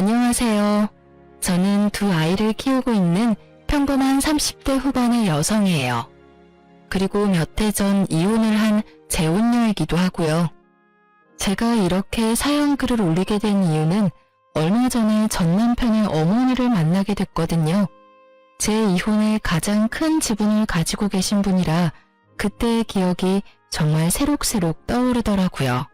안녕하세요. 저는 두 아이를 키우고 있는 평범한 30대 후반의 여성이에요. 그리고 몇 해 전 이혼을 한 재혼녀이기도 하고요. 제가 이렇게 사연 글을 올리게 된 이유는 얼마 전에 전 남편의 어머니를 만나게 됐거든요. 제 이혼에 가장 큰 지분을 가지고 계신 분이라 그때의 기억이 정말 새록새록 떠오르더라고요.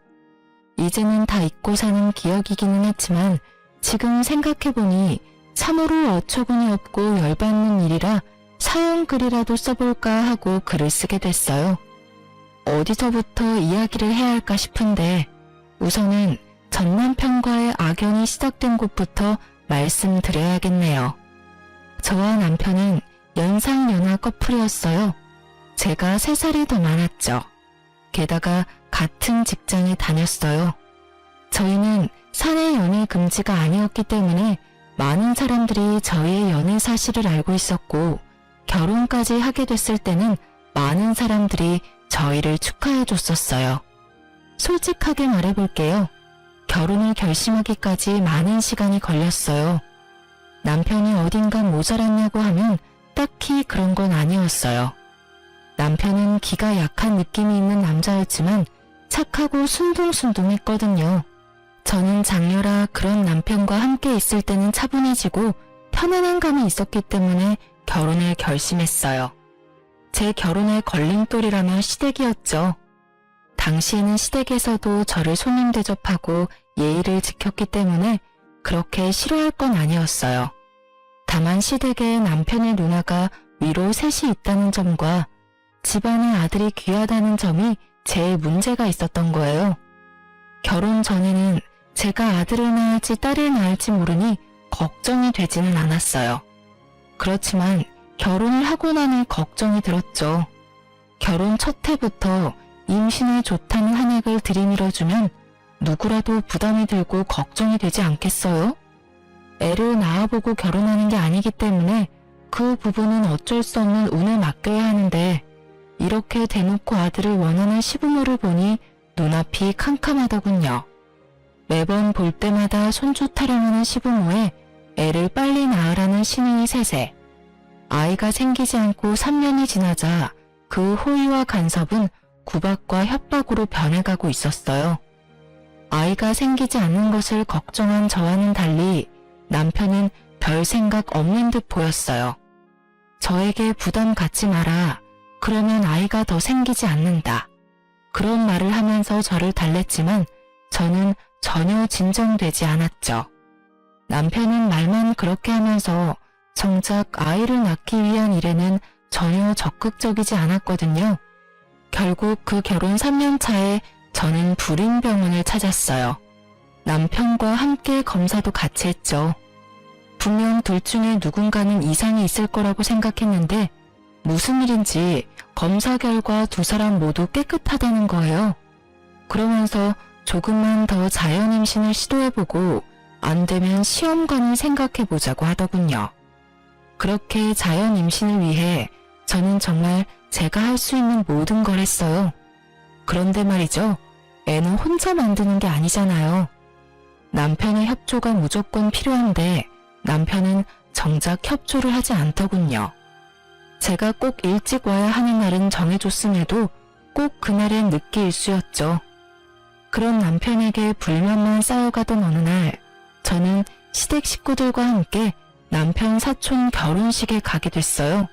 이제는 다 잊고 사는 기억이기는 했지만 지금 생각해보니 참으로 어처구니 없고 열받는 일이라 사연 글이라도 써볼까 하고 글을 쓰게 됐어요. 어디서부터 이야기를 해야 할까 싶은데 우선은 전 남편과의 악연이 시작된 곳부터 말씀드려야겠네요. 저와 남편은 연상연하 커플이었어요. 제가 3살이 더 많았죠. 게다가 같은 직장에 다녔어요. 저희는 사내 연애 금지가 아니었기 때문에 많은 사람들이 저희의 연애 사실을 알고 있었고 결혼까지 하게 됐을 때는 많은 사람들이 저희를 축하해 줬었어요. 솔직하게 말해볼게요. 결혼을 결심하기까지 많은 시간이 걸렸어요. 남편이 어딘가 모자랐냐고 하면 딱히 그런 건 아니었어요. 남편은 기가 약한 느낌이 있는 남자였지만 착하고 순둥순둥했거든요. 저는 장녀라 그런 남편과 함께 있을 때는 차분해지고 편안한 감이 있었기 때문에 결혼을 결심했어요. 제 결혼의 걸림돌이라면 시댁이었죠. 당시에는 시댁에서도 저를 손님 대접하고 예의를 지켰기 때문에 그렇게 싫어할 건 아니었어요. 다만 시댁에 남편의 누나가 위로 셋이 있다는 점과 집안에 아들이 귀하다는 점이 제일 문제가 있었던 거예요. 결혼 전에는 제가 아들을 낳을지 딸을 낳을지 모르니 걱정이 되지는 않았어요. 그렇지만 결혼을 하고 나니 걱정이 들었죠. 결혼 첫 해부터 임신에 좋다는 한약을 들이밀어주면 누구라도 부담이 들고 걱정이 되지 않겠어요? 애를 낳아보고 결혼하는 게 아니기 때문에 그 부분은 어쩔 수 없는 운에 맡겨야 하는데 이렇게 대놓고 아들을 원하는 시부모를 보니 눈앞이 캄캄하더군요. 매번 볼 때마다 손주 타령하는 시부모에 애를 빨리 낳으라는 신용이 세세. 아이가 생기지 않고 3년이 지나자 그 호의와 간섭은 구박과 협박으로 변해가고 있었어요. 아이가 생기지 않는 것을 걱정한 저와는 달리 남편은 별 생각 없는 듯 보였어요. 저에게 부담 갖지 마라. 그러면 아이가 더 생기지 않는다. 그런 말을 하면서 저를 달랬지만 저는 전혀 진정되지 않았죠. 남편은 말만 그렇게 하면서 정작 아이를 낳기 위한 일에는 전혀 적극적이지 않았거든요. 결국 그 결혼 3년 차에 저는 불임병원을 찾았어요. 남편과 함께 검사도 같이 했죠. 분명 둘 중에 누군가는 이상이 있을 거라고 생각했는데 무슨 일인지 검사 결과 두 사람 모두 깨끗하다는 거예요. 그러면서 조금만 더 자연 임신을 시도해보고 안 되면 시험관을 생각해보자고 하더군요. 그렇게 자연 임신을 위해 저는 정말 제가 할 수 있는 모든 걸 했어요. 그런데 말이죠. 애는 혼자 만드는 게 아니잖아요. 남편의 협조가 무조건 필요한데 남편은 정작 협조를 하지 않더군요. 제가 꼭 일찍 와야 하는 날은 정해줬음에도 꼭 그날엔 늦게 일수였죠. 그런 남편에게 불만만 쌓여가던 어느 날 저는 시댁 식구들과 함께 남편 사촌 결혼식에 가게 됐어요.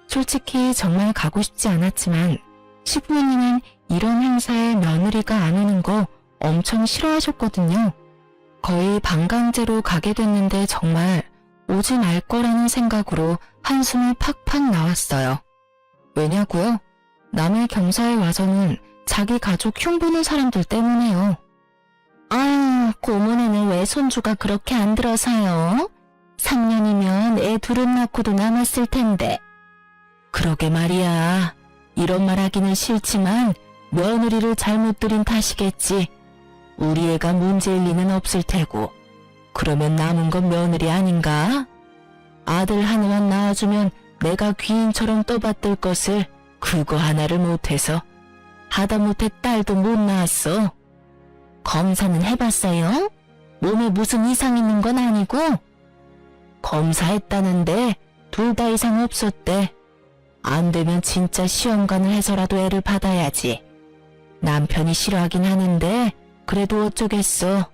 솔직히 정말 가고 싶지 않았지만 시부모님은 이런 행사에 며느리가 안 오는 거 엄청 싫어하셨거든요. 거의 반강제로 가게 됐는데 정말 오지 말 거라는 생각으로 한숨이 팍팍 나왔어요. 왜냐고요? 남의 경사에 와서는 자기 가족 흉보는 사람들 때문에요. 아유, 고모네는 왜 손주가 그렇게 안 들어서요? 3년이면 애 둘은 낳고도 남았을 텐데. 그러게 말이야. 이런 말 하기는 싫지만 며느리를 잘못 들인 탓이겠지. 우리 애가 문제일 리는 없을 테고. 그러면 남은 건 며느리 아닌가? 아들 하나만 낳아주면 내가 귀인처럼 떠받들 것을 그거 하나를 못해서 하다못해 딸도 못 낳았어. 검사는 해봤어요? 몸에 무슨 이상 있는 건 아니고? 검사했다는데 둘 다 이상 없었대. 안 되면 진짜 시험관을 해서라도 애를 받아야지. 남편이 싫어하긴 하는데 그래도 어쩌겠어.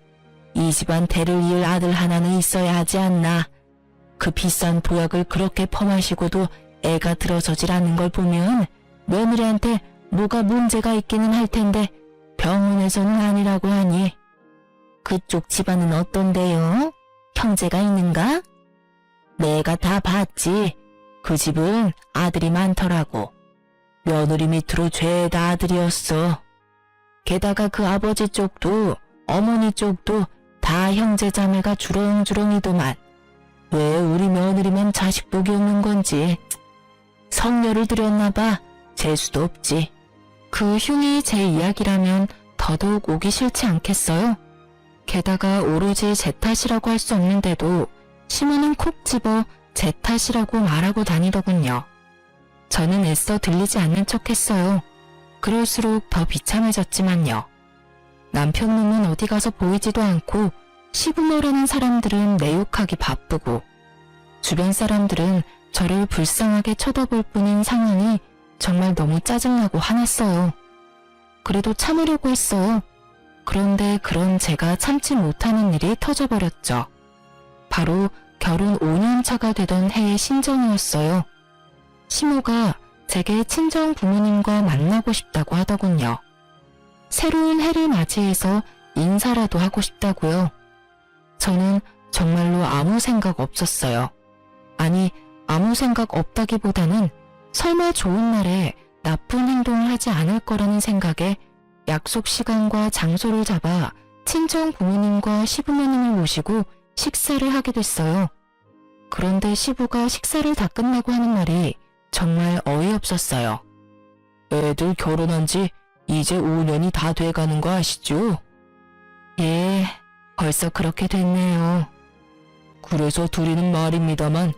이 집안 대를 이을 아들 하나는 있어야 하지 않나. 그 비싼 보약을 그렇게 퍼마시고도 애가 들어서질 않는 걸 보면 며느리한테 뭐가 문제가 있기는 할 텐데 병원에서는 아니라고 하니. 그쪽 집안은 어떤데요? 형제가 있는가? 내가 다 봤지. 그 집은 아들이 많더라고. 며느리 밑으로 죄다 아들이었어. 게다가 그 아버지 쪽도 어머니 쪽도 다 형제 자매가 주렁주렁이더만. 왜 우리 며느리만 자식 복이 없는 건지. 성녀를 들였나 봐. 재수도 없지. 그 흉이 제 이야기라면 더더욱 오기 싫지 않겠어요? 게다가 오로지 제 탓이라고 할 수 없는데도 시모는 콕 집어 제 탓이라고 말하고 다니더군요. 저는 애써 들리지 않는 척했어요. 그럴수록 더 비참해졌지만요. 남편 놈은 어디 가서 보이지도 않고 시부모라는 사람들은 내 욕하기 바쁘고 주변 사람들은 저를 불쌍하게 쳐다볼 뿐인 상황이 정말 너무 짜증나고 화났어요. 그래도 참으려고 했어요. 그런데 그런 제가 참지 못하는 일이 터져버렸죠. 바로 결혼 5년 차가 되던 해의 신정이었어요. 시모가 제게 친정 부모님과 만나고 싶다고 하더군요. 새로운 해를 맞이해서 인사라도 하고 싶다고요. 저는 정말로 아무 생각 없었어요. 아니, 아무 생각 없다기보다는 설마 좋은 날에 나쁜 행동을 하지 않을 거라는 생각에 약속 시간과 장소를 잡아 친정 부모님과 시부모님을 모시고 식사를 하게 됐어요. 그런데 시부가 식사를 다 끝나고 하는 말이 정말 어이없었어요. 애들 결혼한 지 이제 5년이 다 돼가는 거 아시죠? 예, 벌써 그렇게 됐네요. 그래서 둘이는 말입니다만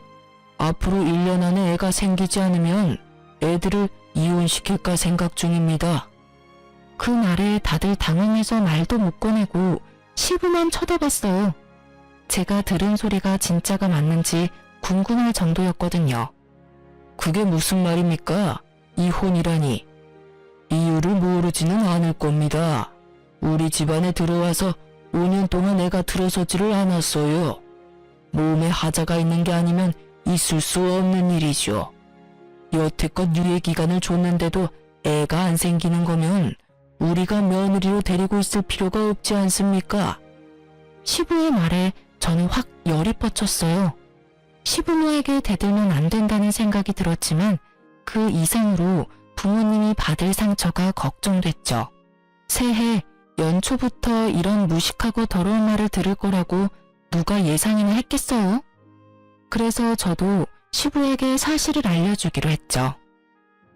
앞으로 1년 안에 애가 생기지 않으면 애들을 이혼시킬까 생각 중입니다. 그 말에 다들 당황해서 말도 못 꺼내고 시부만 쳐다봤어요. 제가 들은 소리가 진짜가 맞는지 궁금할 정도였거든요. 그게 무슨 말입니까? 이혼이라니. 이유를 모르지는 않을 겁니다. 우리 집안에 들어와서 5년 동안 애가 들어서지를 않았어요. 몸에 하자가 있는 게 아니면 있을 수 없는 일이죠. 여태껏 유예 기간을 줬는데도 애가 안 생기는 거면 우리가 며느리로 데리고 있을 필요가 없지 않습니까? 시부의 말에 저는 확 열이 뻗쳤어요. 시부모에게 대들면 안 된다는 생각이 들었지만 그 이상으로 부모님이 받을 상처가 걱정됐죠. 새해 연초부터 이런 무식하고 더러운 말을 들을 거라고 누가 예상이나 했겠어요? 그래서 저도 시부에게 사실을 알려주기로 했죠.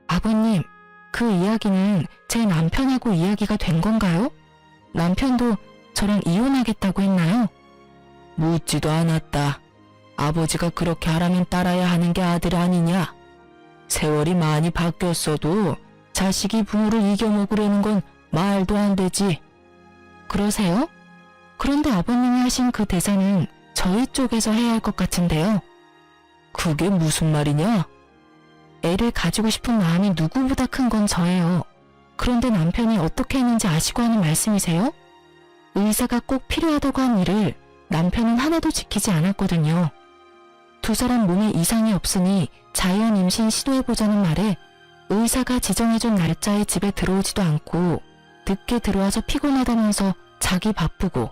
아버님, 그 이야기는 제 남편하고 이야기가 된 건가요? 남편도 저랑 이혼하겠다고 했나요? 묻지도 않았다. 아버지가 그렇게 하라면 따라야 하는 게 아들 아니냐? 세월이 많이 바뀌었어도 자식이 부모를 이겨먹으려는 건 말도 안 되지. 그러세요? 그런데 아버님이 하신 그 대사는 저희 쪽에서 해야 할 것 같은데요. 그게 무슨 말이냐? 애를 가지고 싶은 마음이 누구보다 큰 건 저예요. 그런데 남편이 어떻게 했는지 아시고 하는 말씀이세요? 의사가 꼭 필요하다고 한 일을 남편은 하나도 지키지 않았거든요. 두 사람 몸에 이상이 없으니 자연 임신 시도해보자는 말에 의사가 지정해준 날짜에 집에 들어오지도 않고 늦게 들어와서 피곤하다면서 자기 바쁘고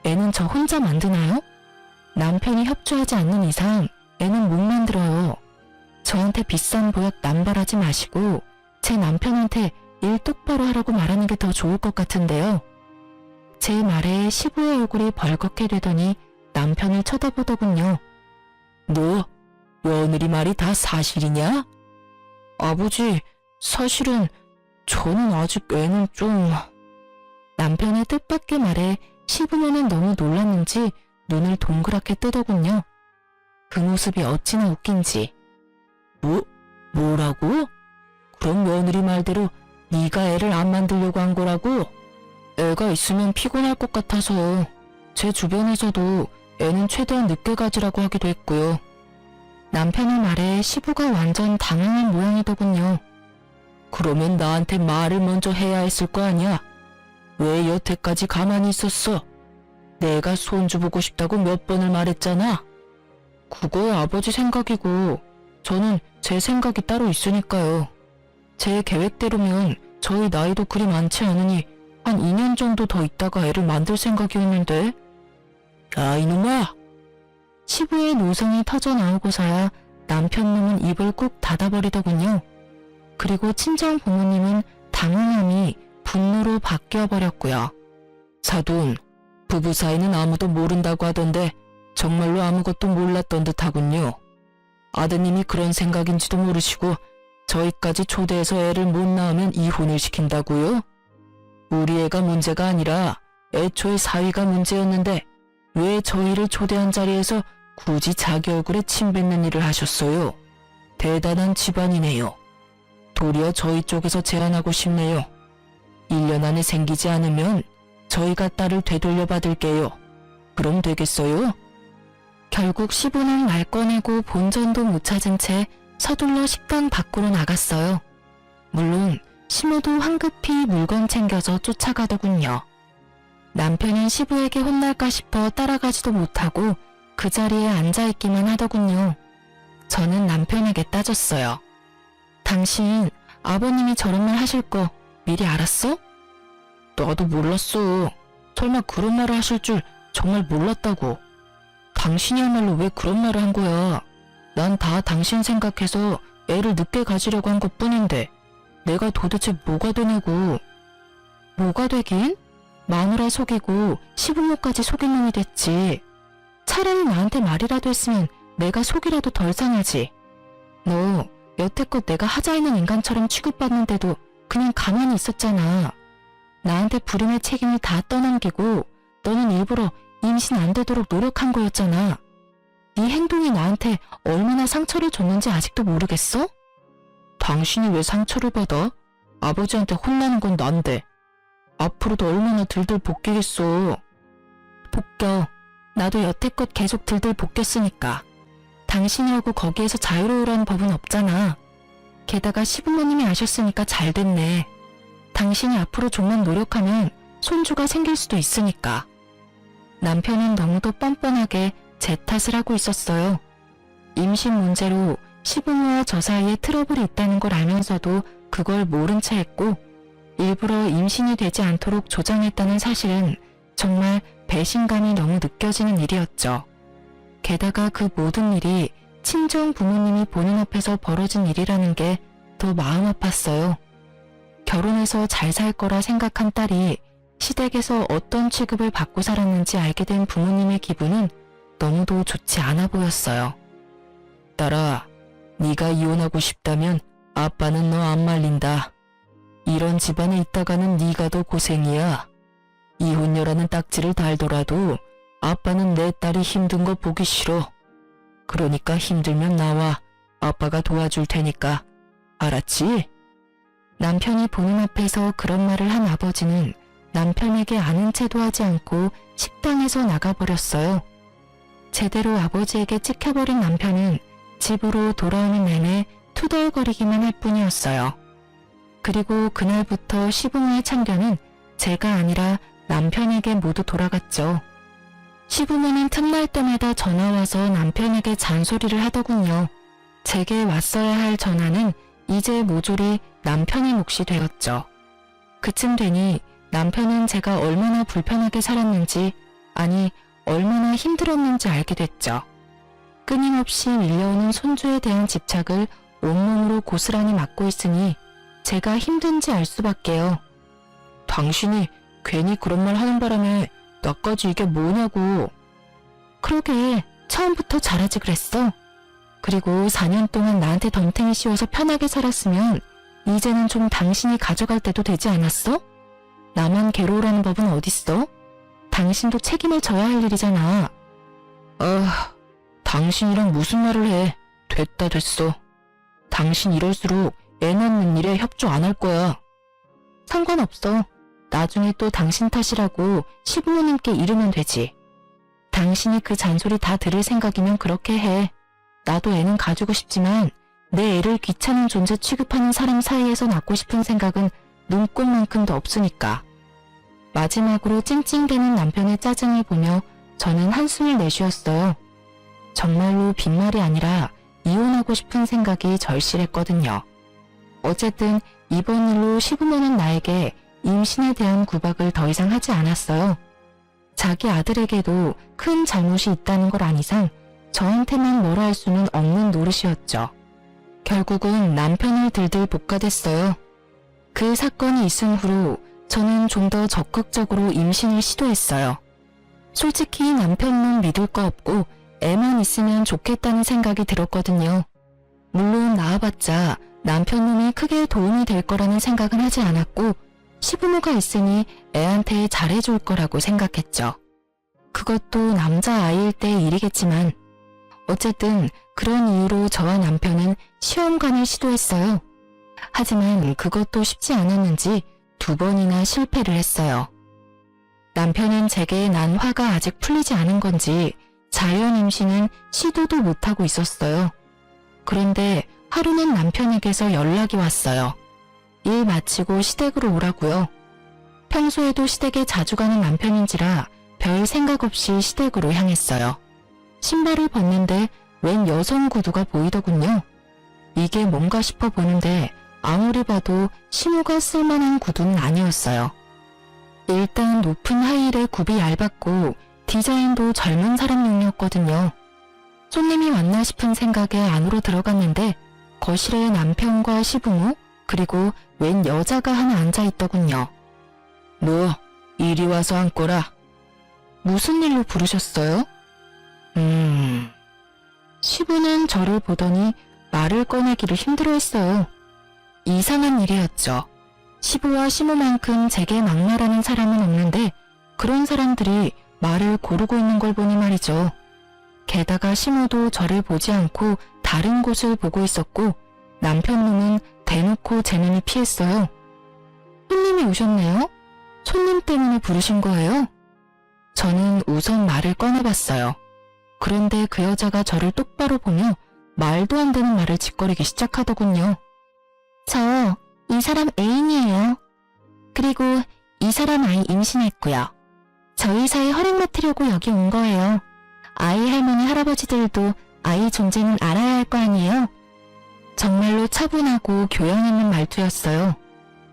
애는 저 혼자 만드나요? 남편이 협조하지 않는 이상 애는 못 만들어요. 저한테 비싼 보약 남발하지 마시고 제 남편한테 일 똑바로 하라고 말하는 게 더 좋을 것 같은데요. 제 말에 시부의 얼굴이 벌겋게 되더니 남편을 쳐다보더군요. 너 며느리 말이 다 사실이냐? 아버지, 사실은 저는 아직 애는 좀... 남편의 뜻밖의 말에 시부모는 너무 놀랐는지 눈을 동그랗게 뜨더군요. 그 모습이 어찌나 웃긴지. 뭐라고? 그럼 며느리 말대로 네가 애를 안 만들려고 한 거라고? 애가 있으면 피곤할 것 같아서. 제 주변에서도 애는 최대한 늦게 가지라고 하기도 했고요. 남편의 말에 시부가 완전 당황한 모양이더군요. 그러면 나한테 말을 먼저 해야 했을 거 아니야? 왜 여태까지 가만히 있었어? 내가 손주 보고 싶다고 몇 번을 말했잖아. 그거야 아버지 생각이고 저는 제 생각이 따로 있으니까요. 제 계획대로면 저희 나이도 그리 많지 않으니 한 2년 정도 더 있다가 애를 만들 생각이었는데. 야 이놈아! 시부의 노성이 터져 나오고서야 남편 놈은 입을 꾹 닫아버리더군요. 그리고 친정 부모님은 당황함이 분노로 바뀌어버렸고요. 사돈, 부부 사이는 아무도 모른다고 하던데 정말로 아무것도 몰랐던 듯하군요. 아드님이 그런 생각인지도 모르시고 저희까지 초대해서 애를 못 낳으면 이혼을 시킨다고요? 우리 애가 문제가 아니라 애초에 사위가 문제였는데 왜 저희를 초대한 자리에서 굳이 자기 얼굴에 침 뱉는 일을 하셨어요? 대단한 집안이네요. 도리어 저희 쪽에서 제안하고 싶네요. 1년 안에 생기지 않으면 저희가 딸을 되돌려 받을게요. 그럼 되겠어요? 결국 시부는 말 꺼내고 본전도 못 찾은 채 서둘러 식당 밖으로 나갔어요. 물론 시모도 황급히 물건 챙겨서 쫓아가더군요. 남편은 시부에게 혼날까 싶어 따라가지도 못하고 그 자리에 앉아있기만 하더군요. 저는 남편에게 따졌어요. 당신 아버님이 저런 말 하실 거 미리 알았어? 나도 몰랐어. 설마 그런 말을 하실 줄 정말 몰랐다고. 당신이야말로 왜 그런 말을 한 거야. 난 다 당신 생각해서 애를 늦게 가지려고 한 것뿐인데 내가 도대체 뭐가 되냐고. 뭐가 되긴? 마누라 속이고 시부모까지 속인 놈이 됐지. 차라리 나한테 말이라도 했으면 내가 속이라도 덜 상하지. 너 여태껏 내가 하자 있는 인간처럼 취급받는데도 그냥 가만히 있었잖아. 나한테 불임의 책임을 다 떠넘기고 너는 일부러 임신 안 되도록 노력한 거였잖아. 네 행동이 나한테 얼마나 상처를 줬는지 아직도 모르겠어? 당신이 왜 상처를 받아? 아버지한테 혼나는 건 난데. 앞으로도 얼마나 들들 볶이겠어. 볶여. 나도 여태껏 계속 들들 볶였으니까. 당신이라고 거기에서 자유로우라는 법은 없잖아. 게다가 시부모님이 아셨으니까 잘 됐네. 당신이 앞으로 좀만 노력하면 손주가 생길 수도 있으니까. 남편은 너무도 뻔뻔하게 제 탓을 하고 있었어요. 임신 문제로 시부모와 저 사이에 트러블이 있다는 걸 알면서도 그걸 모른 채 했고 일부러 임신이 되지 않도록 조장했다는 사실은 정말 배신감이 너무 느껴지는 일이었죠. 게다가 그 모든 일이 친정 부모님이 보는 앞에서 벌어진 일이라는 게 더 마음 아팠어요. 결혼해서 잘 살 거라 생각한 딸이 시댁에서 어떤 취급을 받고 살았는지 알게 된 부모님의 기분은 너무도 좋지 않아 보였어요. 딸아, 네가 이혼하고 싶다면 아빠는 너 안 말린다. 이런 집안에 있다가는 네가 더 고생이야. 이혼녀라는 딱지를 달더라도 아빠는 내 딸이 힘든 거 보기 싫어. 그러니까 힘들면 나와. 아빠가 도와줄 테니까. 알았지? 남편이 보는 앞에서 그런 말을 한 아버지는 남편에게 아는 체도 하지 않고 식당에서 나가버렸어요. 제대로 아버지에게 찍혀버린 남편은 집으로 돌아오는 내내 투덜거리기만 할 뿐이었어요. 그리고 그날부터 시부모의 참견은 제가 아니라 남편에게 모두 돌아갔죠. 시부모는 틈날 때마다 전화와서 남편에게 잔소리를 하더군요. 제게 왔어야 할 전화는 이제 모조리 남편의 몫이 되었죠. 그쯤 되니 남편은 제가 얼마나 불편하게 살았는지, 아니 얼마나 힘들었는지 알게 됐죠. 끊임없이 밀려오는 손주에 대한 집착을 온몸으로 고스란히 맡고 있으니 제가 힘든지 알 수밖에요. 당신이 괜히 그런 말 하는 바람에 나까지 이게 뭐냐고. 그러게 처음부터 잘하지 그랬어. 그리고 4년 동안 나한테 덤탱이 씌워서 편하게 살았으면 이제는 좀 당신이 가져갈 때도 되지 않았어? 나만 괴로우라는 법은 어딨어? 당신도 책임을 져야 할 일이잖아. 당신이랑 무슨 말을 해. 됐다 됐어. 당신 이럴수록 애 낳는 일에 협조 안 할 거야. 상관없어. 나중에 또 당신 탓이라고 시부모님께 이르면 되지. 당신이 그 잔소리 다 들을 생각이면 그렇게 해. 나도 애는 가지고 싶지만 내 애를 귀찮은 존재 취급하는 사람 사이에서 낳고 싶은 생각은 눈꼽만큼도 없으니까. 마지막으로 찡찡대는 남편의 짜증을 보며 저는 한숨을 내쉬었어요. 정말로 빈말이 아니라 이혼하고 싶은 생각이 절실했거든요. 어쨌든 이번 일로 시부모는 나에게 임신에 대한 구박을 더 이상 하지 않았어요. 자기 아들에게도 큰 잘못이 있다는 걸 안 이상 저한테만 뭐라 할 수는 없는 노릇이었죠. 결국은 남편을 들들 볶아댔어요. 그 사건이 있은 후로 저는 좀 더 적극적으로 임신을 시도했어요. 솔직히 남편은 믿을 거 없고 애만 있으면 좋겠다는 생각이 들었거든요. 물론 낳아봤자 남편놈이 크게 도움이 될 거라는 생각은 하지 않았고 시부모가 있으니 애한테 잘해줄 거라고 생각했죠. 그것도 남자아이일 때의 일이겠지만 어쨌든 그런 이유로 저와 남편은 시험관을 시도했어요. 하지만 그것도 쉽지 않았는지 2번이나 실패를 했어요. 남편은 제게 난 화가 아직 풀리지 않은 건지 자연 임신은 시도도 못하고 있었어요. 그런데 하루는 남편에게서 연락이 왔어요. 일 마치고 시댁으로 오라고요. 평소에도 시댁에 자주 가는 남편인지라 별 생각 없이 시댁으로 향했어요. 신발을 벗는데 웬 여성 구두가 보이더군요. 이게 뭔가 싶어 보는데 아무리 봐도 시모가 쓸만한 구두는 아니었어요. 일단 높은 하이힐에 굽이 얇았고 디자인도 젊은 사람용이었거든요. 손님이 왔나 싶은 생각에 안으로 들어갔는데 거실에 남편과 시부모 그리고 웬 여자가 하나 앉아있더군요. 너 이리 와서 앉거라. 무슨 일로 부르셨어요? 시부는 저를 보더니 말을 꺼내기를 힘들어했어요. 이상한 일이었죠. 시부와 시모만큼 제게 막말하는 사람은 없는데 그런 사람들이 말을 고르고 있는 걸 보니 말이죠. 게다가 시모도 저를 보지 않고 다른 곳을 보고 있었고 남편놈은 대놓고 제 눈을 피했어요. 손님이 오셨네요? 손님 때문에 부르신 거예요? 저는 우선 말을 꺼내봤어요. 그런데 그 여자가 저를 똑바로 보며 말도 안 되는 말을 짓거리기 시작하더군요. 저 이 사람 애인이에요. 그리고 이 사람 아이 임신했고요. 저희 사이 허락 맡으려고 여기 온 거예요. 아이 할머니 할아버지들도 아이 존재는 알아야 할 거 아니에요. 정말로 차분하고 교양 있는 말투였어요.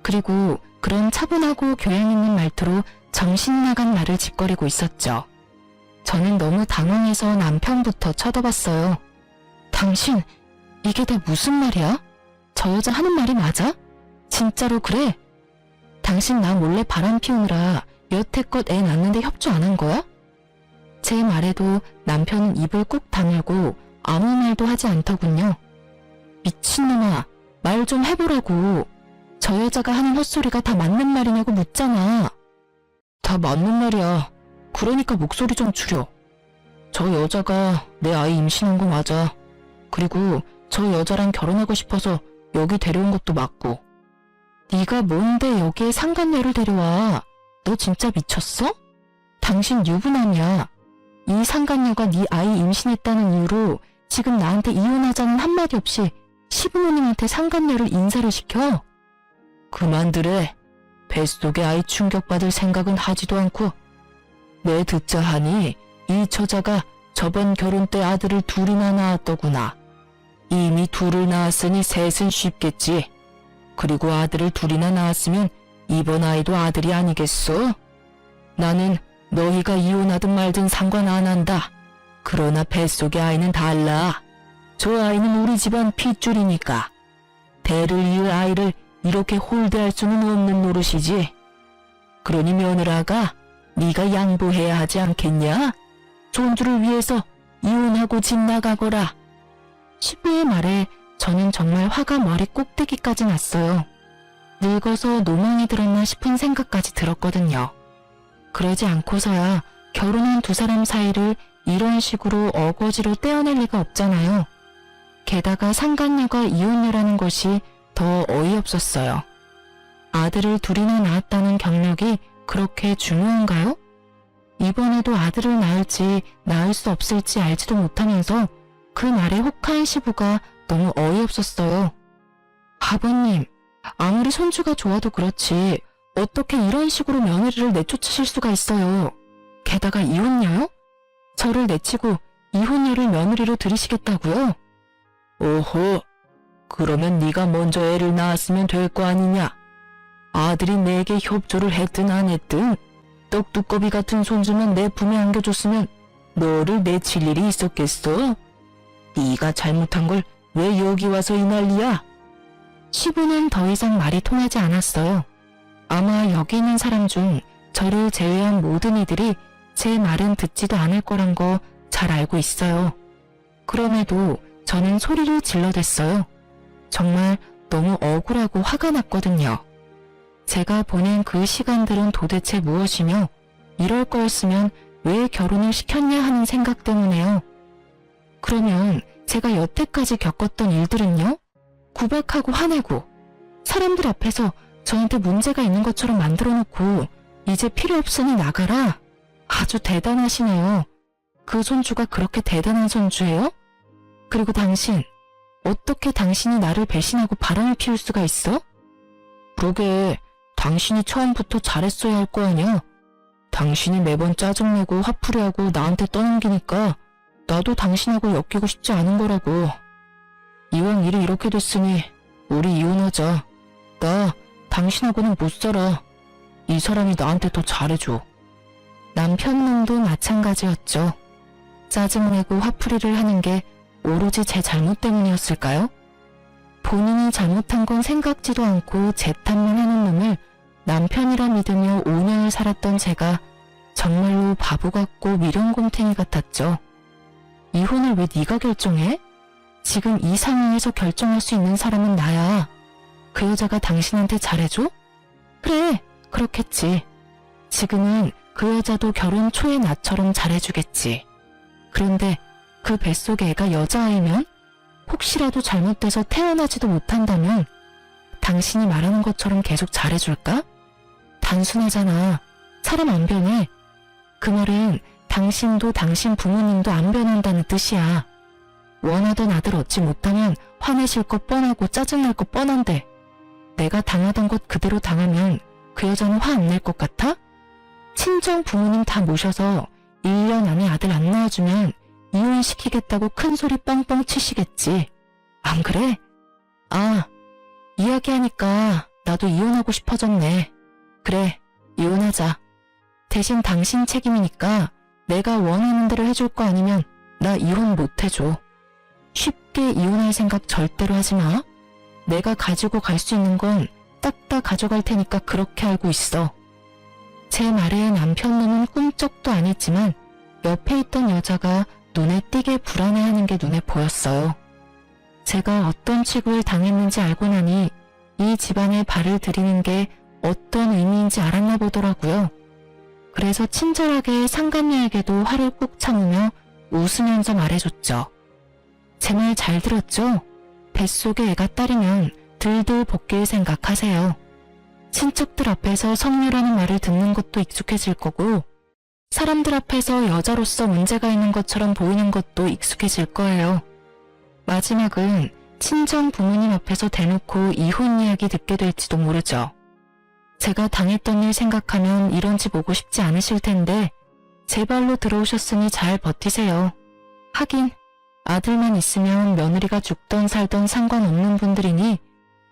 그리고 그런 차분하고 교양 있는 말투로 정신 나간 말을 짓거리고 있었죠. 저는 너무 당황해서 남편부터 쳐다봤어요. 당신, 이게 다 무슨 말이야? 저 여자 하는 말이 맞아? 진짜로 그래? 당신 나 몰래 바람 피우느라 여태껏 애 낳는데 협조 안 한 거야? 제 말에도 남편은 입을 꾹 다물고 아무 말도 하지 않더군요. 미친놈아, 말 좀 해보라고. 저 여자가 하는 헛소리가 다 맞는 말이냐고 묻잖아. 다 맞는 말이야. 그러니까 목소리 좀 줄여. 저 여자가 내 아이 임신한 거 맞아. 그리고 저 여자랑 결혼하고 싶어서 여기 데려온 것도 맞고. 네가 뭔데 여기에 상간녀를 데려와. 너 진짜 미쳤어? 당신 유부남이야. 이 상간녀가 네 아이 임신했다는 이유로 지금 나한테 이혼하자는 한마디 없이 시부모님한테 상간녀를 인사를 시켜. 그만두래. 뱃속에 아이 충격받을 생각은 하지도 않고. 내 듣자 하니 이 처자가 저번 결혼 때 아들을 2이나 낳았더구나. 이미 2을 낳았으니 셋은 쉽겠지. 그리고 아들을 2이나 낳았으면 이번 아이도 아들이 아니겠어? 나는 너희가 이혼하든 말든 상관 안 한다. 그러나 뱃속의 아이는 달라. 저 아이는 우리 집안 핏줄이니까. 대를 이을 아이를 이렇게 홀대할 수는 없는 노릇이지. 그러니 며느라가 네가 양보해야 하지 않겠냐? 손주를 위해서 이혼하고 집 나가거라. 시부의 말에 저는 정말 화가 머리 꼭대기까지 났어요. 늙어서 노망이 들었나 싶은 생각까지 들었거든요. 그러지 않고서야 결혼한 2사람 사이를 이런 식으로 어거지로 떼어낼 리가 없잖아요. 게다가 상간녀가 이혼녀라는 것이 더 어이없었어요. 아들을 2이나 낳았다는 경력이 그렇게 중요한가요? 이번에도 아들을 낳을지 낳을 수 없을지 알지도 못하면서 그 말에 혹한 시부가 너무 어이없었어요. 아버님, 아무리 손주가 좋아도 그렇지 어떻게 이런 식으로 며느리를 내쫓으실 수가 있어요. 게다가 이혼녀요? 저를 내치고 이혼녀를 며느리로 들이시겠다고요? 오호, 그러면 네가 먼저 애를 낳았으면 될 거 아니냐. 아들이 내게 협조를 했든 안 했든 떡두꺼비 같은 손주만 내 품에 안겨줬으면 너를 내칠 일이 있었겠어? 네가 잘못한 걸 왜 여기 와서 이 난리야? 시부는 더 이상 말이 통하지 않았어요. 아마 여기 있는 사람 중 저를 제외한 모든 이들이 제 말은 듣지도 않을 거란 거 잘 알고 있어요. 그럼에도 저는 소리를 질러댔어요. 정말 너무 억울하고 화가 났거든요. 제가 보낸 그 시간들은 도대체 무엇이며 이럴 거였으면 왜 결혼을 시켰냐 하는 생각 때문에요. 그러면 제가 여태까지 겪었던 일들은요? 구박하고 화내고 사람들 앞에서 저한테 문제가 있는 것처럼 만들어 놓고 이제 필요 없으니 나가라. 아주 대단하시네요. 그 손주가 그렇게 대단한 손주예요? 그리고 당신, 어떻게 당신이 나를 배신하고 바람을 피울 수가 있어? 그러게, 당신이 처음부터 잘했어야 할 거 아니야? 당신이 매번 짜증내고 화풀이하고 나한테 떠넘기니까 나도 당신하고 엮이고 싶지 않은 거라고. 이왕 일이 이렇게 됐으니 우리 이혼하자. 나 당신하고는 못 살아. 이 사람이 나한테 더 잘해줘. 남편놈도 마찬가지였죠. 짜증내고 화풀이를 하는 게 오로지 제 잘못 때문이었을까요? 본인이 잘못한 건 생각지도 않고 제 탓만 하는 놈을 남편이라 믿으며 5년을 살았던 제가 정말로 바보 같고 미련곰탱이 같았죠. 이혼을 왜 네가 결정해? 지금 이 상황에서 결정할 수 있는 사람은 나야. 그 여자가 당신한테 잘해줘? 그래, 그렇겠지. 지금은 그 여자도 결혼 초의 나처럼 잘해주겠지. 그런데 그 뱃속에 애가 여자아이면? 혹시라도 잘못돼서 태어나지도 못한다면 당신이 말하는 것처럼 계속 잘해줄까? 단순하잖아. 사람 안 변해. 그 말은 당신도 당신 부모님도 안 변한다는 뜻이야. 원하던 아들 얻지 못하면 화내실 거 뻔하고 짜증날 거 뻔한데 내가 당하던 것 그대로 당하면 그 여자는 화 안 낼 것 같아? 친정 부모님 다 모셔서 1년 안에 아들 안 낳아주면 이혼시키겠다고 큰 소리 뻥뻥 치시겠지. 안 그래? 아, 이야기하니까 나도 이혼하고 싶어졌네. 그래, 이혼하자. 대신 당신 책임이니까 내가 원하는 대로 해줄 거 아니면 나 이혼 못 해줘. 쉽게 이혼할 생각 절대로 하지 마. 내가 가지고 갈 수 있는 건 딱 다 가져갈 테니까 그렇게 알고 있어. 제 말에 남편놈은 꿈쩍도 안 했지만 옆에 있던 여자가 눈에 띄게 불안해하는 게 눈에 보였어요. 제가 어떤 취급을 당했는지 알고 나니 이 집안에 발을 들이는 게 어떤 의미인지 알았나 보더라고요. 그래서 친절하게 상간녀에게도 화를 꾹 참으며 웃으면서 말해줬죠. 제 말 잘 들었죠? 뱃속에 애가 딸이면 들들 볶일 생각하세요. 친척들 앞에서 성녀라는 말을 듣는 것도 익숙해질 거고 사람들 앞에서 여자로서 문제가 있는 것처럼 보이는 것도 익숙해질 거예요. 마지막은 친정 부모님 앞에서 대놓고 이혼 이야기 듣게 될지도 모르죠. 제가 당했던 일 생각하면 이런 집 오고 싶지 않으실 텐데 제 발로 들어오셨으니 잘 버티세요. 하긴 아들만 있으면 며느리가 죽던 살던 상관없는 분들이니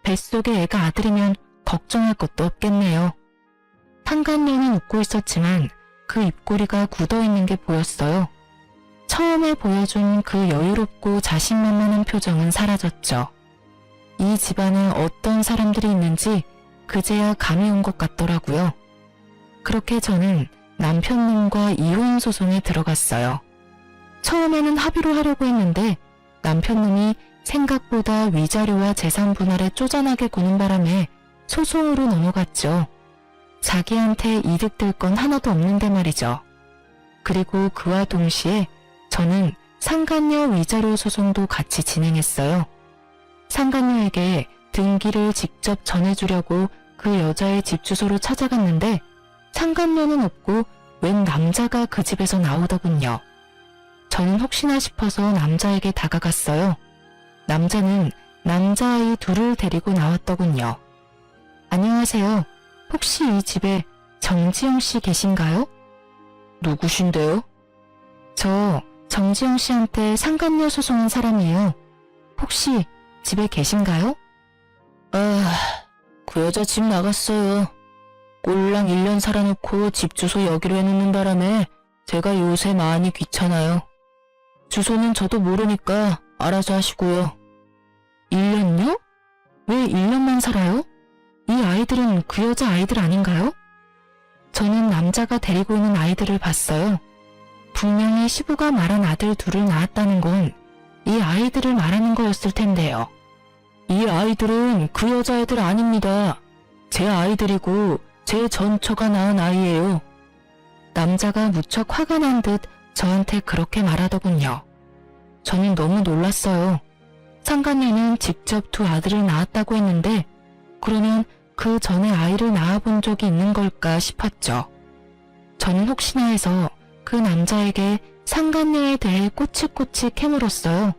뱃속에 애가 아들이면 걱정할 것도 없겠네요. 상간녀는 웃고 있었지만 그 입꼬리가 굳어있는 게 보였어요. 처음에 보여준 그 여유롭고 자신만만한 표정은 사라졌죠. 이 집안에 어떤 사람들이 있는지 그제야 감이 온 것 같더라고요. 그렇게 저는 남편님과 이혼 소송에 들어갔어요. 처음에는 합의로 하려고 했는데 남편님이 생각보다 위자료와 재산 분할에 쪼잔하게 구는 바람에 소송으로 넘어갔죠. 자기한테 이득될 건 하나도 없는데 말이죠. 그리고 그와 동시에 저는 상간녀 위자료 소송도 같이 진행했어요. 상간녀에게 등기를 직접 전해주려고 그 여자의 집 주소로 찾아갔는데 상간녀는 없고 웬 남자가 그 집에서 나오더군요. 저는 혹시나 싶어서 남자에게 다가갔어요. 남자는 남자아이 둘을 데리고 나왔더군요. 안녕하세요. 혹시 이 집에 정지영 씨 계신가요? 누구신데요? 저 정지영 씨한테 상간녀 소송한 사람이에요. 혹시 집에 계신가요? 그 여자 집 나갔어요. 꼴랑 1년 살아놓고 집 주소 여기로 해놓는 바람에 제가 요새 많이 귀찮아요. 주소는 저도 모르니까 알아서 하시고요. 1년요? 왜 1년만 살아요? 이 아이들은 그 여자 아이들 아닌가요? 저는 남자가 데리고 오는 아이들을 봤어요. 분명히 시부가 말한 아들 둘을 낳았다는 건 이 아이들을 말하는 거였을 텐데요. 이 아이들은 그 여자애들 아닙니다. 제 아이들이고 제 전처가 낳은 아이예요. 남자가 무척 화가 난 듯 저한테 그렇게 말하더군요. 저는 너무 놀랐어요. 상간녀는 직접 두 아들을 낳았다고 했는데 그러면 그 전에 아이를 낳아본 적이 있는 걸까 싶었죠. 저는 혹시나 해서 그 남자에게 상간녀에 대해 꼬치꼬치 캐물었어요.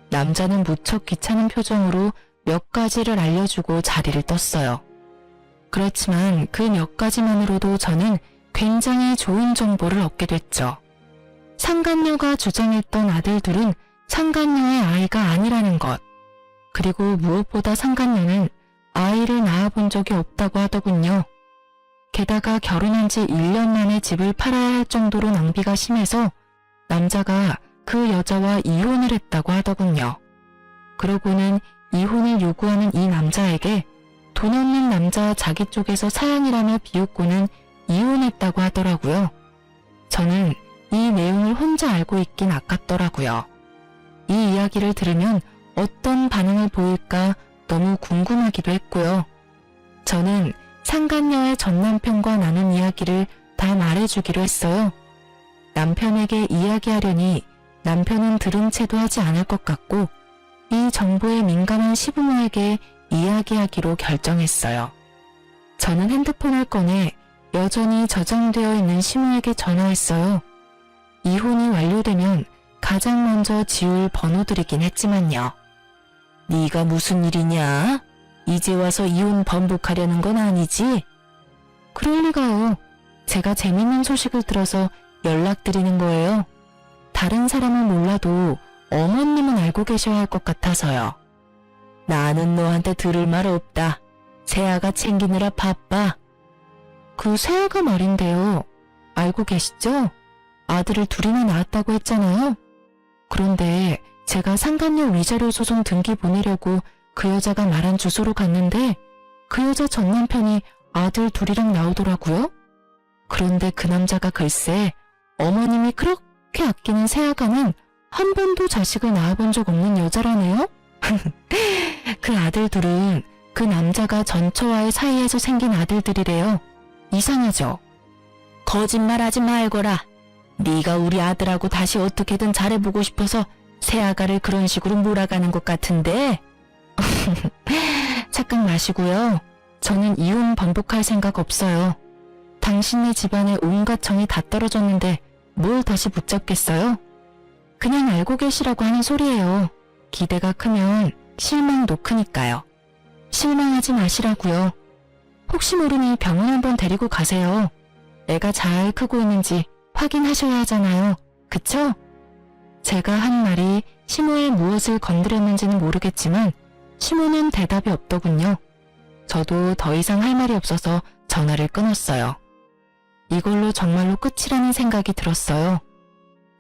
남자는 무척 귀찮은 표정으로 몇 가지를 알려주고 자리를 떴어요. 그렇지만 그 몇 가지만으로도 저는 굉장히 좋은 정보를 얻게 됐죠. 상간녀가 주장했던 아들 둘은 상간녀의 아이가 아니라는 것. 그리고 무엇보다 상간녀는 아이를 낳아본 적이 없다고 하더군요. 게다가 결혼한 지 1년 만에 집을 팔아야 할 정도로 낭비가 심해서 남자가 그 여자와 이혼을 했다고 하더군요. 그러고는 이혼을 요구하는 이 남자에게 돈 없는 남자 자기 쪽에서 사양이라며 비웃고는 이혼했다고 하더라고요. 저는 이 내용을 혼자 알고 있긴 아깝더라고요. 이 이야기를 들으면 어떤 반응을 보일까 너무 궁금하기도 했고요. 저는 상간녀의 전남편과 나눈 이야기를 다 말해주기로 했어요. 남편에게 이야기하려니 남편은 들은 채도 하지 않을 것 같고 이 정보에 민감한 시부모에게 이야기하기로 결정했어요. 저는 핸드폰을 꺼내 여전히 저장되어 있는 시모에게 전화했어요. 이혼이 완료되면 가장 먼저 지울 번호들이긴 했지만요. 네가 무슨 일이냐? 이제 와서 이혼 번복하려는 건 아니지? 그럴 리가요. 제가 재밌는 소식을 들어서 연락드리는 거예요. 다른 사람은 몰라도 어머님은 알고 계셔야 할 것 같아서요. 나는 너한테 들을 말 없다. 세아가 챙기느라 바빠. 그 세아가 말인데요. 알고 계시죠? 아들을 둘이나 낳았다고 했잖아요. 그런데 제가 상간녀 위자료 소송 등기 보내려고 그 여자가 말한 주소로 갔는데 그 여자 전 남편이 아들 둘이랑 나오더라고요. 그런데 그 남자가 글쎄 어머님이 그렇게 아끼는 새아가는 한 번도 자식을 낳아본 적 없는 여자라네요. 그 아들 둘은 그 남자가 전처와의 사이에서 생긴 아들들이래요. 이상하죠? 거짓말하지 말거라. 네가 우리 아들하고 다시 어떻게든 잘해보고 싶어서 새아가를 그런 식으로 몰아가는 것 같은데. 착각 마시고요. 저는 이혼 번복할 생각 없어요. 당신네 집안에 온갖 정이 다 떨어졌는데 뭘 다시 붙잡겠어요? 그냥 알고 계시라고 하는 소리예요. 기대가 크면 실망도 크니까요. 실망하지 마시라고요. 혹시 모르니 병원 한번 데리고 가세요. 애가 잘 크고 있는지 확인하셔야 하잖아요. 그쵸? 제가 한 말이 시모의 무엇을 건드렸는지는 모르겠지만 시모는 대답이 없더군요. 저도 더 이상 할 말이 없어서 전화를 끊었어요. 이걸로 정말로 끝이라는 생각이 들었어요.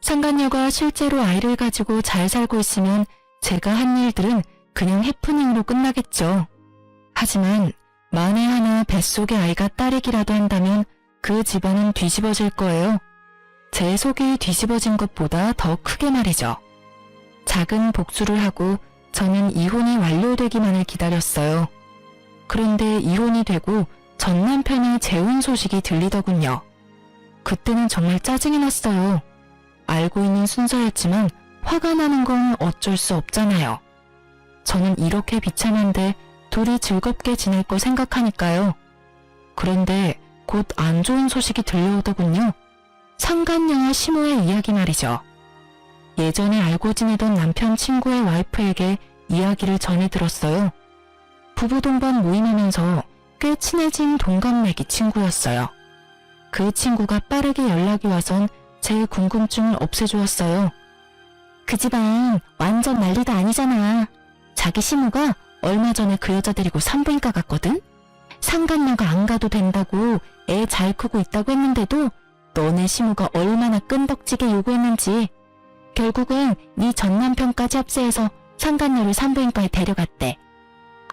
상간녀가 실제로 아이를 가지고 잘 살고 있으면 제가 한 일들은 그냥 해프닝으로 끝나겠죠. 하지만 만에 하나 뱃속의 아이가 딸이기라도 한다면 그 집안은 뒤집어질 거예요. 제 속이 뒤집어진 것보다 더 크게 말이죠. 작은 복수를 하고 저는 이혼이 완료되기만을 기다렸어요. 그런데 이혼이 되고 전 남편이 재혼 소식이 들리더군요. 그때는 정말 짜증이 났어요. 알고 있는 순서였지만 화가 나는 건 어쩔 수 없잖아요. 저는 이렇게 비참한데 둘이 즐겁게 지낼 거 생각하니까요. 그런데 곧 안 좋은 소식이 들려오더군요. 상간녀와 시모의 이야기 말이죠. 예전에 알고 지내던 남편 친구의 와이프에게 이야기를 전해 들었어요. 부부 동반 모임하면서 꽤 친해진 동갑내기 친구였어요. 그 친구가 빠르게 연락이 와선 제 궁금증을 없애주었어요. 그 집안 완전 난리도 아니잖아. 자기 시모가 얼마 전에 그 여자 데리고 산부인과 갔거든? 상간녀가 안 가도 된다고 애 잘 크고 있다고 했는데도 너네 시모가 얼마나 끈덕지게 요구했는지 결국은 네 전남편까지 합세해서 상간녀를 산부인과에 데려갔대.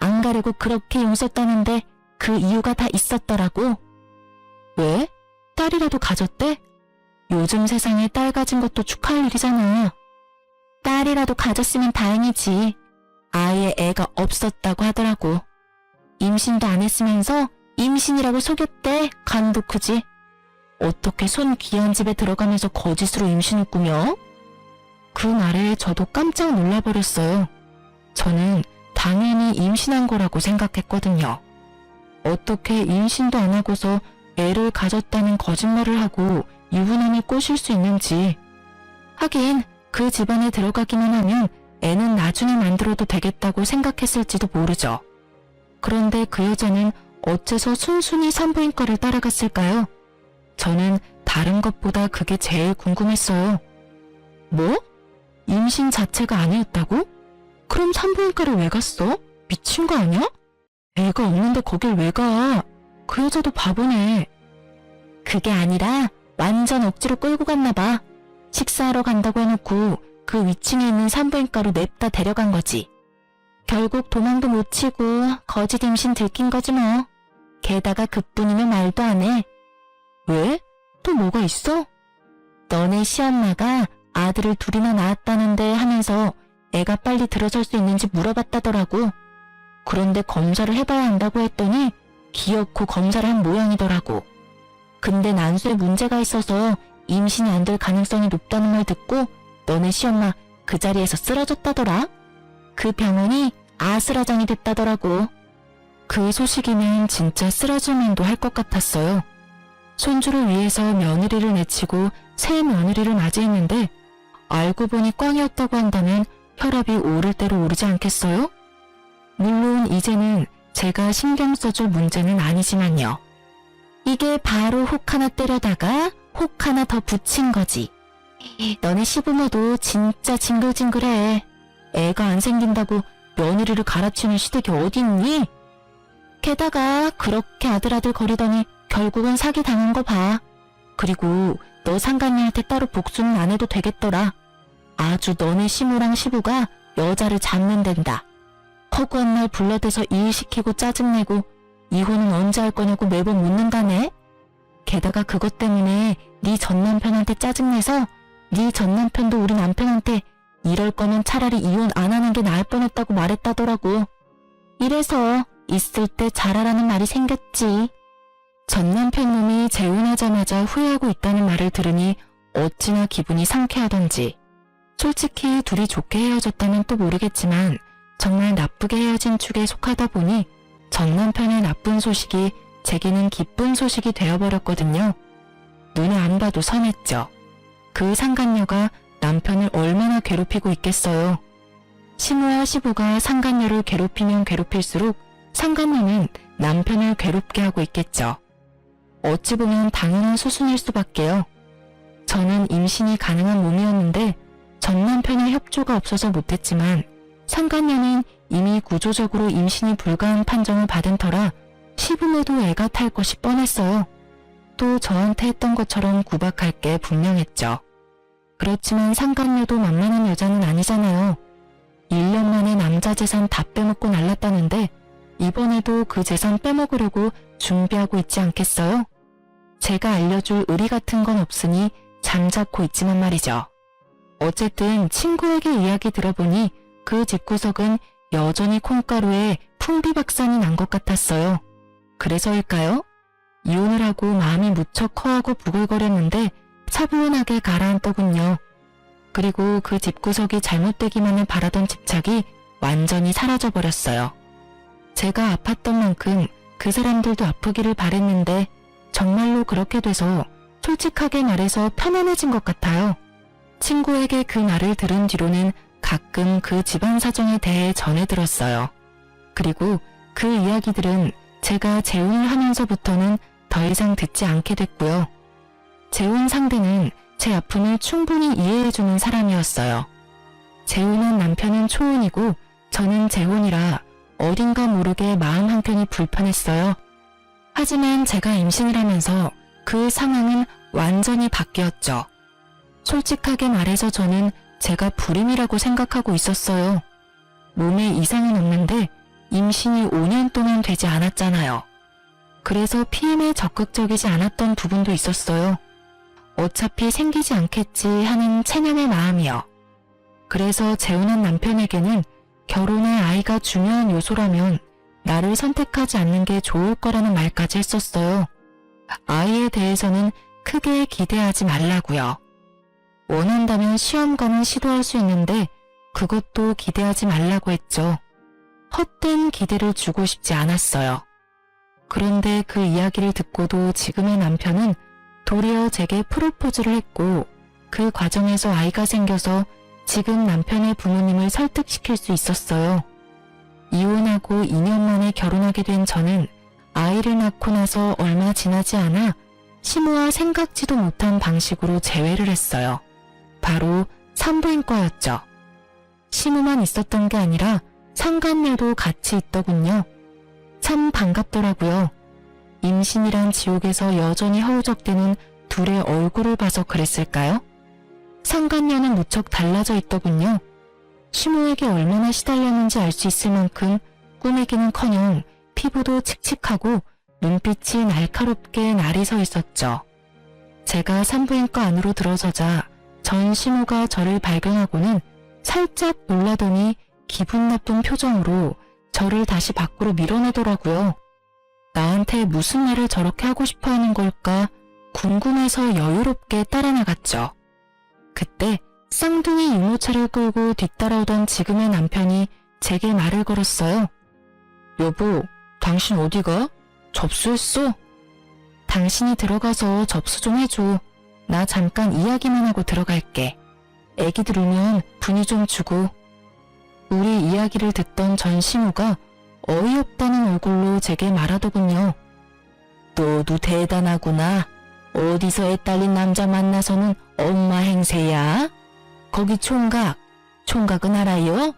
안 가려고 그렇게 용섰다는데 그 이유가 다 있었더라고. 왜? 딸이라도 가졌대? 요즘 세상에 딸 가진 것도 축하할 일이잖아. 딸이라도 가졌으면 다행이지. 아예 애가 없었다고 하더라고. 임신도 안 했으면서 임신이라고 속였대. 간도 크지. 어떻게 손 귀한 집에 들어가면서 거짓으로 임신을 꾸며? 그 말에 저도 깜짝 놀라버렸어요. 저는 당연히 임신한 거라고 생각했거든요. 어떻게 임신도 안 하고서 애를 가졌다는 거짓말을 하고 유부남을 꼬실 수 있는지. 하긴 그 집안에 들어가기만 하면 애는 나중에 만들어도 되겠다고 생각했을지도 모르죠. 그런데 그 여자는 어째서 순순히 산부인과를 따라갔을까요? 저는 다른 것보다 그게 제일 궁금했어요. 뭐? 임신 자체가 아니었다고? 그럼 산부인과를 왜 갔어? 미친 거 아니야? 애가 없는데 거길 왜 가? 그 여자도 바보네. 그게 아니라 완전 억지로 끌고 갔나 봐. 식사하러 간다고 해놓고 그 위층에 있는 산부인과로 냅다 데려간 거지. 결국 도망도 못 치고 거짓 임신 들킨 거지 뭐. 게다가 그뿐이면 말도 안 해. 왜? 또 뭐가 있어? 너네 시엄마가 아들을 둘이나 낳았다는데 하면서 애가 빨리 들어설 수 있는지 물어봤다더라고. 그런데 검사를 해봐야 한다고 했더니 기어코 검사를 한 모양이더라고. 근데 난수에 문제가 있어서 임신이 안 될 가능성이 높다는 말 듣고 너네 시엄마 그 자리에서 쓰러졌다더라. 그 병원이 아수라장이 됐다더라고. 그 소식이면 진짜 쓰러질 만도 할 것 같았어요. 손주를 위해서 며느리를 내치고 새 며느리를 맞이했는데 알고 보니 꽝이었다고 한다면 혈압이 오를 대로 오르지 않겠어요? 물론 이제는 제가 신경 써줄 문제는 아니지만요. 이게 바로 혹 하나 때려다가 혹 하나 더 붙인 거지. 너네 시부모도 진짜 징글징글해. 애가 안 생긴다고 며느리를 갈아치우는 시댁이 어딨니? 게다가 그렇게 아들아들 거리더니 결국은 사기 당한 거 봐. 그리고 너 상간녀한테 따로 복수는 안 해도 되겠더라. 아주 너네 시모랑 시부가 여자를 잡는댄다. 허구한 날 불러대서 일 시키고 짜증내고 이혼은 언제 할 거냐고 매번 묻는다네. 게다가 그것 때문에 네 전남편한테 짜증내서 네 전남편도 우리 남편한테 이럴 거면 차라리 이혼 안 하는 게 나을 뻔했다고 말했다더라고. 이래서 있을 때 잘하라는 말이 생겼지. 전남편 놈이 재혼하자마자 후회하고 있다는 말을 들으니 어찌나 기분이 상쾌하던지. 솔직히 둘이 좋게 헤어졌다면 또 모르겠지만 정말 나쁘게 헤어진 축에 속하다 보니 전남편의 나쁜 소식이 제게는 기쁜 소식이 되어버렸거든요. 눈에 안 봐도 선했죠. 그 상간녀가 남편을 얼마나 괴롭히고 있겠어요. 시모와 시부가 상간녀를 괴롭히면 괴롭힐수록 상간녀는 남편을 괴롭게 하고 있겠죠. 어찌 보면 당연한 수순일 수밖에요. 저는 임신이 가능한 몸이었는데 전 남편의 협조가 없어서 못했지만 상간녀는 이미 구조적으로 임신이 불가한 판정을 받은 터라 시부모도 애가 탈 것이 뻔했어요. 또 저한테 했던 것처럼 구박할 게 분명했죠. 그렇지만 상간녀도 만만한 여자는 아니잖아요. 1년 만에 남자 재산 다 빼먹고 날랐다는데 이번에도 그 재산 빼먹으려고 준비하고 있지 않겠어요? 제가 알려줄 의리 같은 건 없으니 잠자코 있지만 말이죠. 어쨌든 친구에게 이야기 들어보니 그 집구석은 여전히 콩가루에 풍비박산이 난 것 같았어요. 그래서일까요? 이혼을 하고 마음이 무척 허하고 부글거렸는데 차분하게 가라앉더군요. 그리고 그 집구석이 잘못되기만을 바라던 집착이 완전히 사라져버렸어요. 제가 아팠던 만큼 그 사람들도 아프기를 바랬는데 정말로 그렇게 돼서 솔직하게 말해서 편안해진 것 같아요. 친구에게 그 말을 들은 뒤로는 가끔 그 집안 사정에 대해 전해 들었어요. 그리고 그 이야기들은 제가 재혼을 하면서부터는 더 이상 듣지 않게 됐고요. 재혼 상대는 제 아픔을 충분히 이해해주는 사람이었어요. 재혼한 남편은 초혼이고 저는 재혼이라 어딘가 모르게 마음 한켠이 불편했어요. 하지만 제가 임신을 하면서 그 상황은 완전히 바뀌었죠. 솔직하게 말해서 저는 제가 불임이라고 생각하고 있었어요. 몸에 이상은 없는데 임신이 5년 동안 되지 않았잖아요. 그래서 피임에 적극적이지 않았던 부분도 있었어요. 어차피 생기지 않겠지 하는 체념의 마음이요. 그래서 재혼한 남편에게는 결혼에 아이가 중요한 요소라면 나를 선택하지 않는 게 좋을 거라는 말까지 했었어요. 아이에 대해서는 크게 기대하지 말라고요. 원한다면 시험관은 시도할 수 있는데 그것도 기대하지 말라고 했죠. 헛된 기대를 주고 싶지 않았어요. 그런데 그 이야기를 듣고도 지금의 남편은 도리어 제게 프로포즈를 했고 그 과정에서 아이가 생겨서 지금 남편의 부모님을 설득시킬 수 있었어요. 이혼하고 2년 만에 결혼하게 된 저는 아이를 낳고 나서 얼마 지나지 않아 시모와 생각지도 못한 방식으로 재회를 했어요. 바로 산부인과였죠. 시모만 있었던 게 아니라 상간녀도 같이 있더군요. 참 반갑더라고요. 임신이란 지옥에서 여전히 허우적대는 둘의 얼굴을 봐서 그랬을까요? 상간녀는 무척 달라져 있더군요. 시모에게 얼마나 시달렸는지 알 수 있을 만큼 꾸미기는커녕 피부도 칙칙하고 눈빛이 날카롭게 날이 서 있었죠. 제가 산부인과 안으로 들어서자 전 시모가 저를 발견하고는 살짝 놀라더니 기분 나쁜 표정으로 저를 다시 밖으로 밀어내더라고요. 나한테 무슨 말을 저렇게 하고 싶어 하는 걸까 궁금해서 여유롭게 따라 나갔죠. 그때 쌍둥이 유모차를 끌고 뒤따라오던 지금의 남편이 제게 말을 걸었어요. 여보, 당신 어디가? 접수했어? 당신이 들어가서 접수 좀 해줘. 나 잠깐 이야기만 하고 들어갈게. 애기들 울면 분유 좀 주고. 우리 이야기를 듣던 전 시모가 어이없다는 얼굴로 제게 말하더군요. 너도 대단하구나. 어디서 애 딸린 남자 만나서는 엄마 행세야? 거기 총각, 총각은 알아요?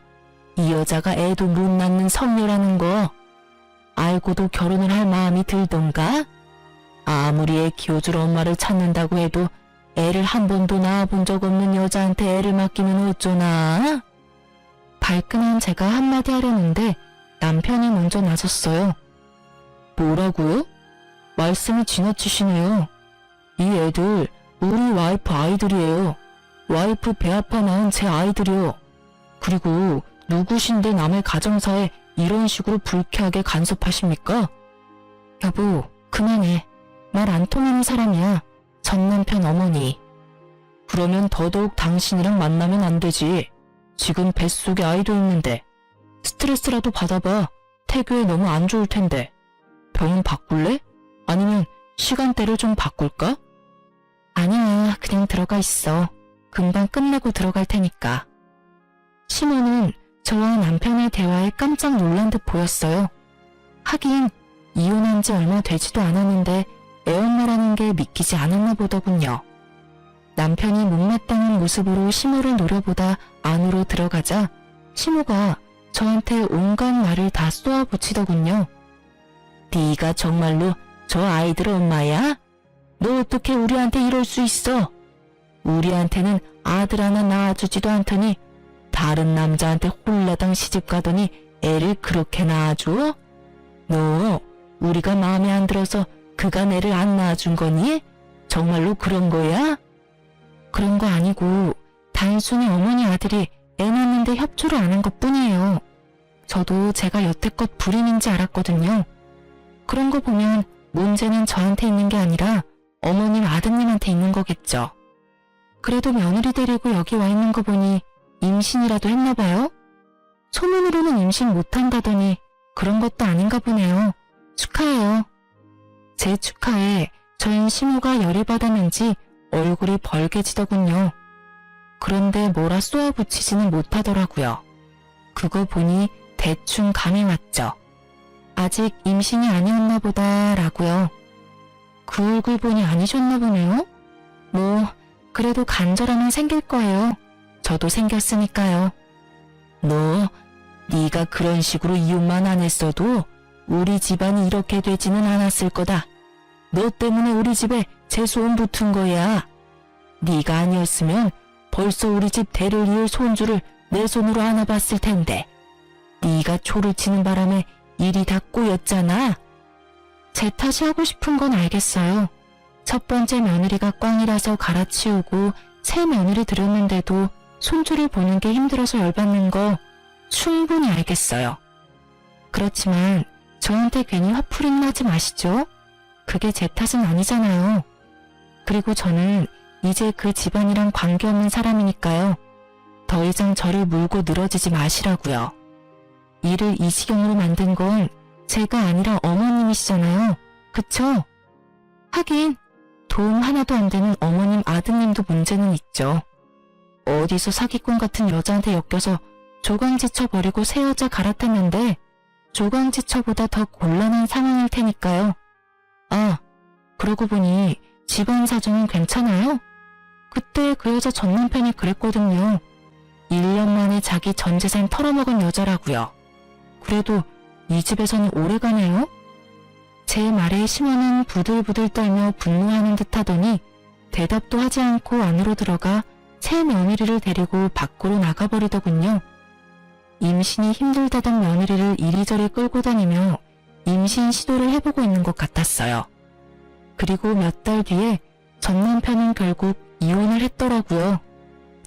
이 여자가 애도 못 낳는 성녀라는 거. 알고도 결혼을 할 마음이 들던가? 아무리 애 키워줄 엄마를 찾는다고 해도 애를 한 번도 낳아본 적 없는 여자한테 애를 맡기면 어쩌나? 발끈한 제가 한마디 하려는데 남편이 먼저 나섰어요. 뭐라고요? 말씀이 지나치시네요. 이 애들 우리 와이프 아이들이에요. 와이프 배 아파 낳은 제 아이들이요. 그리고 누구신데 남의 가정사에 이런 식으로 불쾌하게 간섭하십니까? 여보, 그만해. 말 안 통하는 사람이야. 전 남편 어머니. 그러면 더더욱 당신이랑 만나면 안 되지. 지금 뱃속에 아이도 있는데. 스트레스라도 받아봐. 태교에 너무 안 좋을 텐데. 병원 바꿀래? 아니면 시간대를 좀 바꿀까? 아니야, 그냥 들어가 있어. 금방 끝내고 들어갈 테니까. 시모는 저와 남편의 대화에 깜짝 놀란 듯 보였어요. 하긴 이혼한 지 얼마 되지도 않았는데 애엄마라는 게 믿기지 않았나 보더군요. 남편이 못마땅한 모습으로 시모를 노려보다 안으로 들어가자 시모가 저한테 온갖 말을 다 쏘아붙이더군요. 네가 정말로 저 아이들 엄마야? 너 어떻게 우리한테 이럴 수 있어? 우리한테는 아들 하나 낳아주지도 않더니 다른 남자한테 홀라당 시집가더니 애를 그렇게 낳아줘? 너 우리가 마음에 안 들어서 그간 애를 안 낳아준 거니? 정말로 그런 거야? 그런 거 아니고 단순히 어머니 아들이 애 낳는데 협조를 안 한 것뿐이에요. 저도 제가 여태껏 불임인지 알았거든요. 그런 거 보면 문제는 저한테 있는 게 아니라 어머님 아드님한테 있는 거겠죠. 그래도 며느리 데리고 여기 와 있는 거 보니 임신이라도 했나 봐요? 소문으로는 임신 못한다더니 그런 것도 아닌가 보네요. 축하해요. 제 축하에 전 시모가 열이 받았는지 얼굴이 벌개지더군요. 그런데 뭐라 쏘아붙이지는 못하더라고요. 그거 보니 대충 감이 왔죠. 아직 임신이 아니었나 보다라고요. 그 얼굴 보니 아니셨나 보네요. 뭐 그래도 간절함은 생길 거예요. 저도 생겼으니까요. 너, 네가 그런 식으로 이혼만 안 했어도 우리 집안이 이렇게 되지는 않았을 거다. 너 때문에 우리 집에 재소음 붙은 거야. 네가 아니었으면 벌써 우리 집 대를 이을 손주를 내 손으로 안아봤을 텐데. 네가 초를 치는 바람에 일이 다 꼬였잖아. 제 탓이 하고 싶은 건 알겠어요. 첫 번째 며느리가 꽝이라서 갈아치우고 새 며느리 들였는데도 손주를 보는 게 힘들어서 열받는 거 충분히 알겠어요. 그렇지만 저한테 괜히 화풀이는 하지 마시죠. 그게 제 탓은 아니잖아요. 그리고 저는 이제 그 집안이랑 관계없는 사람이니까요. 더 이상 저를 물고 늘어지지 마시라고요. 일을 이 지경으로 만든 건 제가 아니라 어머님이시잖아요. 그쵸? 하긴 도움 하나도 안 되는 어머님 아드님도 문제는 있죠. 어디서 사기꾼 같은 여자한테 엮여서 조강지처 버리고 새 여자 갈아탔는데 조강지처보다 더 곤란한 상황일 테니까요. 아, 그러고 보니 집안 사정은 괜찮아요? 그때 그 여자 전 남편이 그랬거든요. 1년 만에 자기 전 재산 털어먹은 여자라고요. 그래도 이 집에서는 오래가네요. 제 말에 시모는 부들부들 떨며 분노하는 듯 하더니 대답도 하지 않고 안으로 들어가 새 며느리를 데리고 밖으로 나가버리더군요. 임신이 힘들다던 며느리를 이리저리 끌고 다니며 임신 시도를 해보고 있는 것 같았어요. 그리고 몇 달 뒤에 전 남편은 결국 이혼을 했더라고요.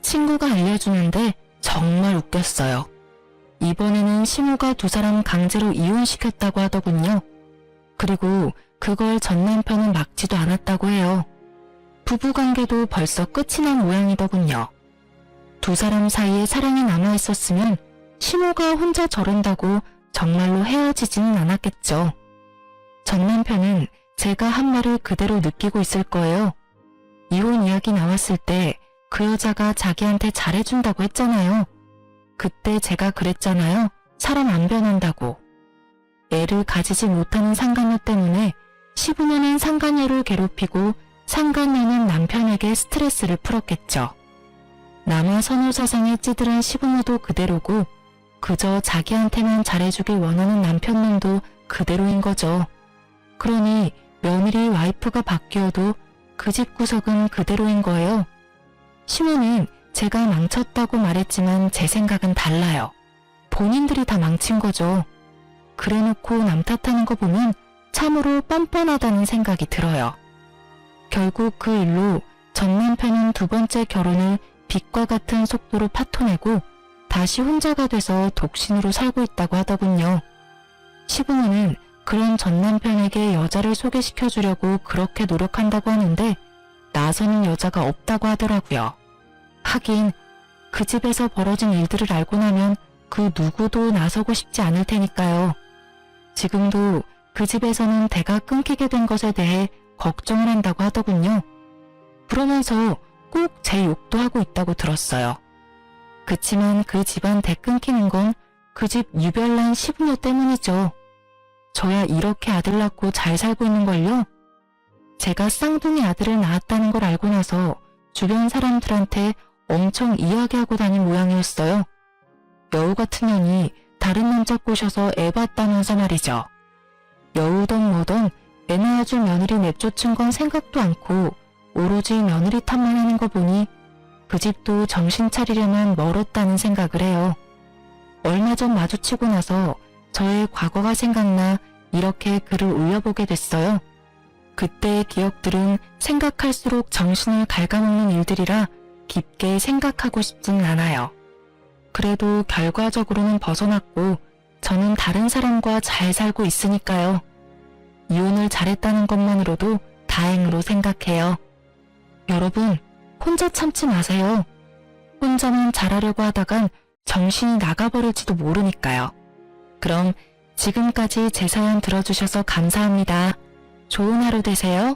친구가 알려주는데 정말 웃겼어요. 이번에는 시모가 두 사람 강제로 이혼시켰다고 하더군요. 그리고 그걸 전 남편은 막지도 않았다고 해요. 부부관계도 벌써 끝이 난 모양이더군요. 두 사람 사이에 사랑이 남아있었으면 시모가 혼자 저런다고 정말로 헤어지지는 않았겠죠. 전 남편은 제가 한 말을 그대로 느끼고 있을 거예요. 이혼 이야기 나왔을 때 그 여자가 자기한테 잘해준다고 했잖아요. 그때 제가 그랬잖아요. 사람 안 변한다고. 애를 가지지 못하는 상간녀 때문에 시부모는 상간녀를 괴롭히고 상간녀는 남편에게 스트레스를 풀었겠죠. 남아 선호 사상에 찌들은 시부모도 그대로고 그저 자기한테만 잘해주길 원하는 남편놈도 그대로인 거죠. 그러니 며느리 와이프가 바뀌어도 그 집 구석은 그대로인 거예요. 시모는 제가 망쳤다고 말했지만 제 생각은 달라요. 본인들이 다 망친 거죠. 그래놓고 남 탓하는 거 보면 참으로 뻔뻔하다는 생각이 들어요. 결국 그 일로 전 남편은 두 번째 결혼을 빛과 같은 속도로 파토내고 다시 혼자가 돼서 독신으로 살고 있다고 하더군요. 시부모는 그런 전 남편에게 여자를 소개시켜주려고 그렇게 노력한다고 하는데 나서는 여자가 없다고 하더라고요. 하긴 그 집에서 벌어진 일들을 알고 나면 그 누구도 나서고 싶지 않을 테니까요. 지금도 그 집에서는 대가 끊기게 된 것에 대해 걱정을 한다고 하더군요. 그러면서 꼭 제 욕도 하고 있다고 들었어요. 그치만 그 집안 대 끊기는 건 그 집 유별난 시부모 때문이죠. 저야 이렇게 아들 낳고 잘 살고 있는걸요. 제가 쌍둥이 아들을 낳았다는 걸 알고 나서 주변 사람들한테 엄청 이야기하고 다닌 모양이었어요. 여우 같은 년이 다른 남자 꼬셔서 애 봤다면서 말이죠. 여우던 뭐던 애 낳아줄 며느리 내쫓은 건 생각도 않고 오로지 며느리 탓만 하는 거 보니 그 집도 정신 차리려면 멀었다는 생각을 해요. 얼마 전 마주치고 나서 저의 과거가 생각나 이렇게 글을 올려보게 됐어요. 그때의 기억들은 생각할수록 정신을 갉아먹는 일들이라 깊게 생각하고 싶지는 않아요. 그래도 결과적으로는 벗어났고 저는 다른 사람과 잘 살고 있으니까요. 이혼을 잘했다는 것만으로도 다행으로 생각해요. 여러분, 혼자 참지 마세요. 혼자만 잘하려고 하다간 정신이 나가버릴지도 모르니까요. 그럼 지금까지 제 사연 들어주셔서 감사합니다. 좋은 하루 되세요.